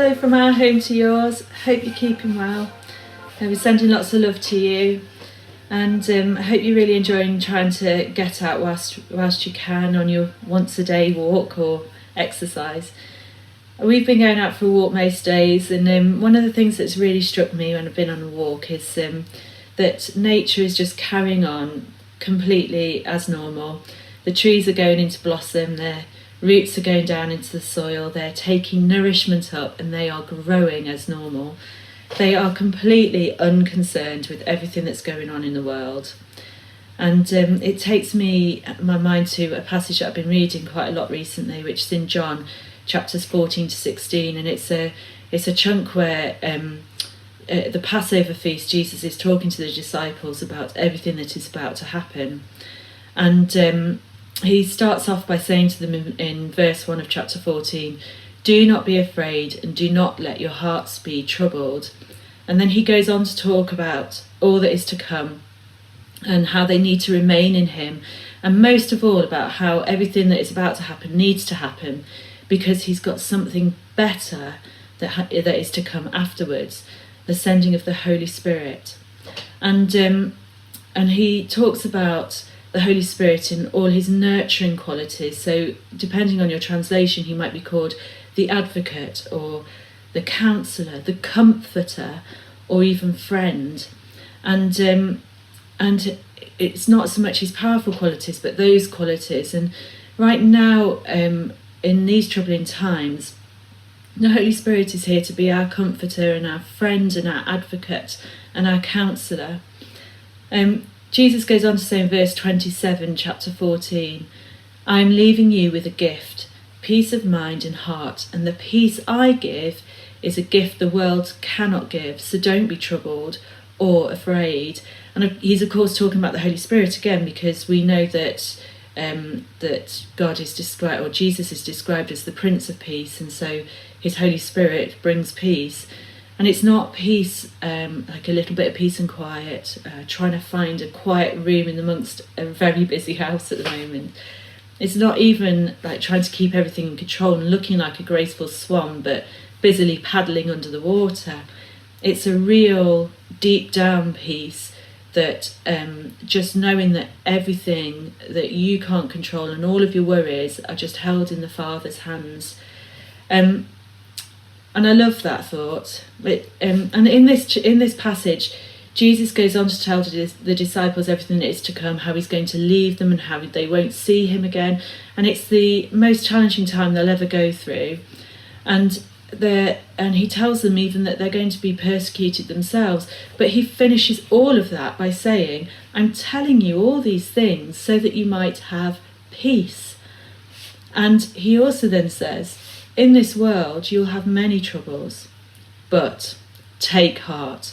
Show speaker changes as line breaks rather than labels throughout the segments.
hello from our home to yours. Hope you're keeping well. We're sending lots of love to you, and I hope you're really enjoying trying to get out whilst you can on your once a day walk or exercise. We've been going out for a walk most days, and one of the things that's really struck me when I've been on a walk is that nature is just carrying on completely as normal. The trees are going into blossom, their roots are going down into the soil, they're taking nourishment up, and they are growing as normal. They are completely unconcerned with everything that's going on in the world. And it takes my mind to a passage that I've been reading quite a lot recently, which is in John chapters 14 to 16, and it's a chunk where the Passover feast, Jesus is talking to the disciples about everything that is about to happen. And he starts off by saying to them in verse 1 of chapter 14, "Do not be afraid and do not let your hearts be troubled." And then he goes on to talk about all that is to come and how they need to remain in him, and most of all about how everything that is about to happen needs to happen because he's got something better that is to come afterwards, the sending of the Holy Spirit. And he talks about the Holy Spirit in all his nurturing qualities. So depending on your translation, he might be called the advocate or the counsellor, the comforter, or even friend. And it's not so much his powerful qualities, but those qualities. And right now, in these troubling times, the Holy Spirit is here to be our comforter and our friend and our advocate and our counsellor. Jesus goes on to say in verse 27, chapter 14, "I am leaving you with a gift, peace of mind and heart, and the peace I give is a gift the world cannot give, so don't be troubled or afraid." And he's of course talking about the Holy Spirit again, because we know that God is described, or Jesus is described as the Prince of Peace, and so his Holy Spirit brings peace. And it's not peace like a little bit of peace and quiet, trying to find a quiet room in amongst a very busy house at the moment. It's not even like trying to keep everything in control and looking like a graceful swan but busily paddling under the water. It's a real deep down peace that just knowing that everything that you can't control and all of your worries are just held in the Father's hands. And I love that thought. And in this passage, Jesus goes on to tell the disciples everything that is to come, how he's going to leave them and how they won't see him again. And it's the most challenging time they'll ever go through. And he tells them even that they're going to be persecuted themselves. But he finishes all of that by saying, "I'm telling you all these things so that you might have peace." And he also then says, "In this world you'll have many troubles, but take heart,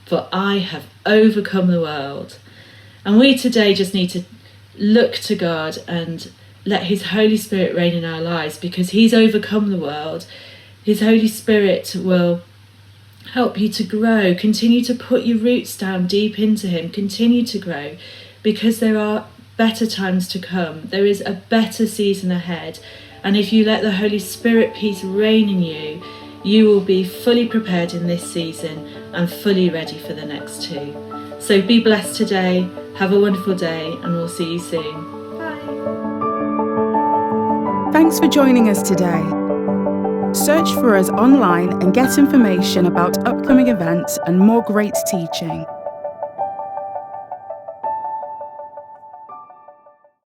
for I have overcome the world." And we today just need to look to God and let his Holy Spirit reign in our lives, because he's overcome the world. His Holy Spirit will help you to grow. Continue to put your roots down deep into him. Continue to grow, because there are better times to come. There is a better season ahead. And if you let the Holy Spirit peace reign in you, you will be fully prepared in this season and fully ready for the next two. So be blessed today. Have a wonderful day, and we'll see you soon. Bye.
Thanks for joining us today. Search for us online and get information about upcoming events and more great teaching.